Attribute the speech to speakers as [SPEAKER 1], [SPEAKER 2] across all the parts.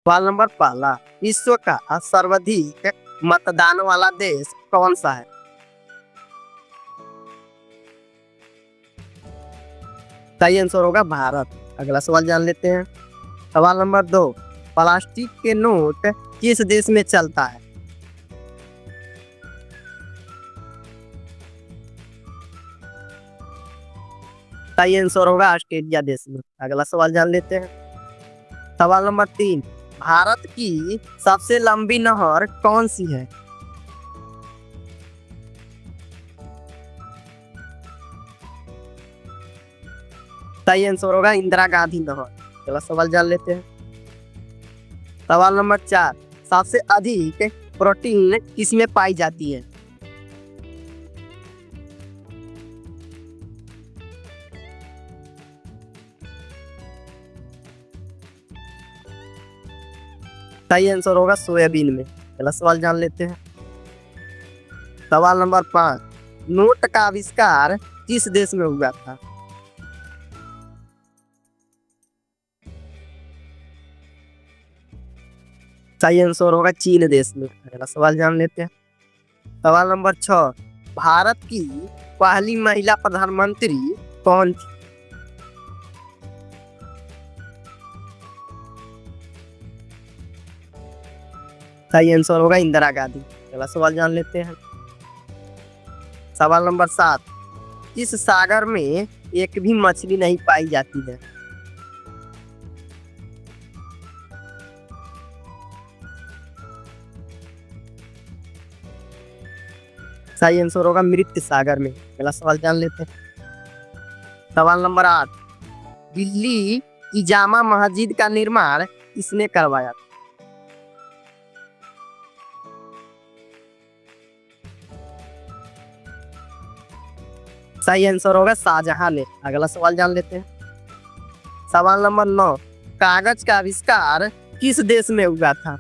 [SPEAKER 1] सवाल नंबर पहला, विश्व का सर्वाधिक मतदान वाला देश कौन सा है? सही आंसर होगा भारत। अगला सवाल जान लेते हैं। सवाल नंबर 2, प्लास्टिक के नोट किस देश में चलता है? सही आंसर होगा ऑस्ट्रेलिया देश में। अगला सवाल जान लेते हैं। सवाल नंबर 3, भारत की सबसे लंबी नहर कौन सी है? सही आंसर होगा इंदिरा गांधी नहर। अगला सवाल जान लेते हैं। सवाल नंबर 4, सबसे अधिक प्रोटीन किसमें पाई जाती है? सही आंसर होगा सोयाबीन में। अगला सवाल जान लेते हैं। सवाल नंबर 5, नोट का आविष्कार किस देश में हुआ था? सही आंसर होगा चीन देश में। अगला सवाल जान लेते हैं। सवाल नंबर 6, भारत की पहली महिला प्रधानमंत्री कौन थी? सही आंसर होगा इंदिरा गांधी। अगला सवाल जान लेते हैं। सवाल नंबर 7, किस सागर में एक भी मछली नहीं पाई जाती है? सही आंसर होगा मृत सागर में। अगला सवाल जान लेते हैं। सवाल नंबर 8, दिल्ली की जामा मस्जिद का निर्माण किसने करवाया था? सही आंसर होगा शाहजहां ने। अगला सवाल जान लेते हैं। सवाल नंबर 9, कागज का आविष्कार किस देश में हुआ था?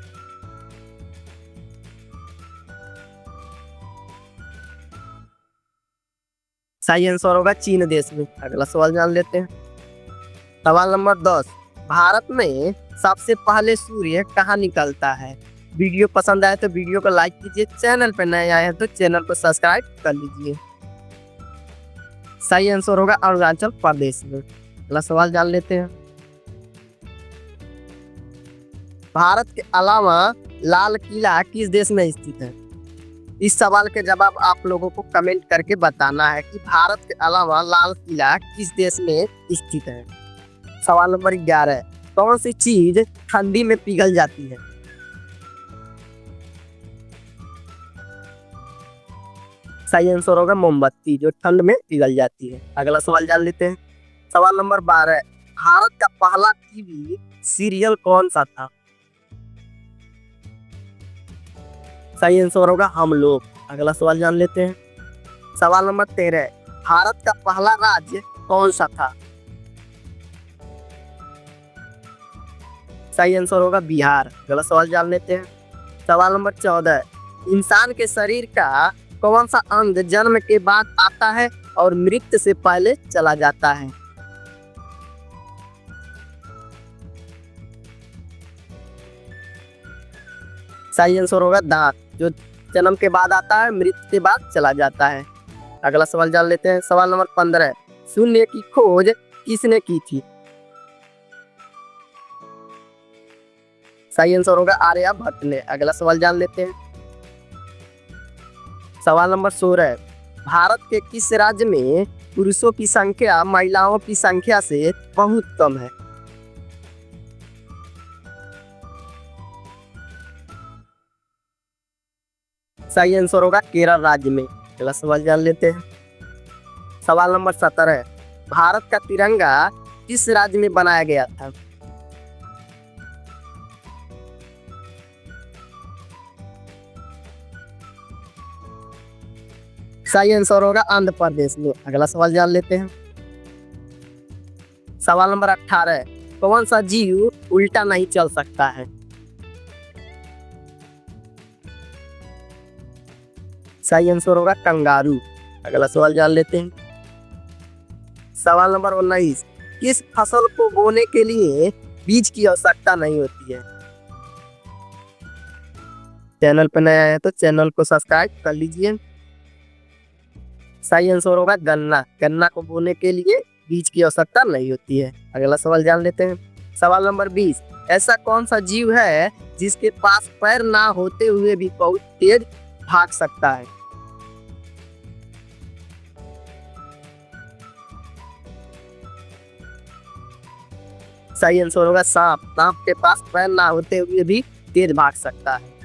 [SPEAKER 1] सही आंसर होगा चीन देश में। अगला सवाल जान लेते हैं। सवाल नंबर 10, भारत में सबसे पहले सूर्य कहाँ निकलता है? वीडियो पसंद आए तो वीडियो को लाइक कीजिए, चैनल पर नए आए हैं तो चैनल को सब्सक्राइब कर लीजिए। सही आंसर होगा अरुणाचल प्रदेश में। अगला सवाल जान लेते हैं। भारत के अलावा लाल किला किस देश में स्थित है? इस सवाल के जवाब आप लोगों को कमेंट करके बताना है कि भारत के अलावा लाल किला किस देश में स्थित है। सवाल नंबर 11, कौन सी चीज ठंडी में पिघल जाती है? सही आंसर होगा मोमबत्ती, जो ठंड में पिघल जाती है। अगला सवाल जान लेते हैं। सवाल नंबर 12, भारत का पहला टीवी सीरियल कौन सा था? सही आंसर होगा हम लोग। अगला सवाल जान लेते हैं। सवाल नंबर 13, भारत का पहला राज्य कौन सा था? सही आंसर होगा बिहार। अगला सवाल जान लेते हैं। सवाल नंबर 14, इंसान के शरीर का कौन सा अंग जन्म के बाद आता है और मृत्यु से पहले चला जाता है? सही आंसर होगा दांत, जो जन्म के बाद आता है, मृत्यु के बाद चला जाता है। अगला सवाल जान लेते हैं। सवाल नंबर 15, शून्य की खोज किसने की थी? सही आंसर होगा आर्यभट्ट ने। अगला सवाल जान लेते हैं। सवाल नंबर 16, भारत के किस राज्य में पुरुषों की संख्या महिलाओं की संख्या से बहुत कम है? सही आंसर होगा केरल राज्य में। अगला सवाल जान लेते हैं। सवाल नंबर 17, भारत का तिरंगा किस राज्य में बनाया गया था? सही आंसर होगा आंध्र प्रदेश में। अगला सवाल जान लेते हैं। सवाल नंबर 18, कौन सा जीव उल्टा नहीं चल सकता है? सही आंसर होगा कंगारू। अगला सवाल जान लेते हैं। सवाल नंबर 19, किस फसल को बोने के लिए बीज की आवश्यकता नहीं होती है? चैनल पर नया है तो चैनल को सब्सक्राइब कर लीजिए। सही आंसर होगा गन्ना। गन्ना को बोने के लिए बीज की आवश्यकता नहीं होती है। अगला सवाल जान लेते हैं। सवाल नंबर 20। ऐसा कौन सा जीव है जिसके पास पैर ना होते हुए भी बहुत तेज भाग सकता है? सही आंसर होगा सांप। सांप के पास पैर ना होते हुए भी तेज भाग सकता है।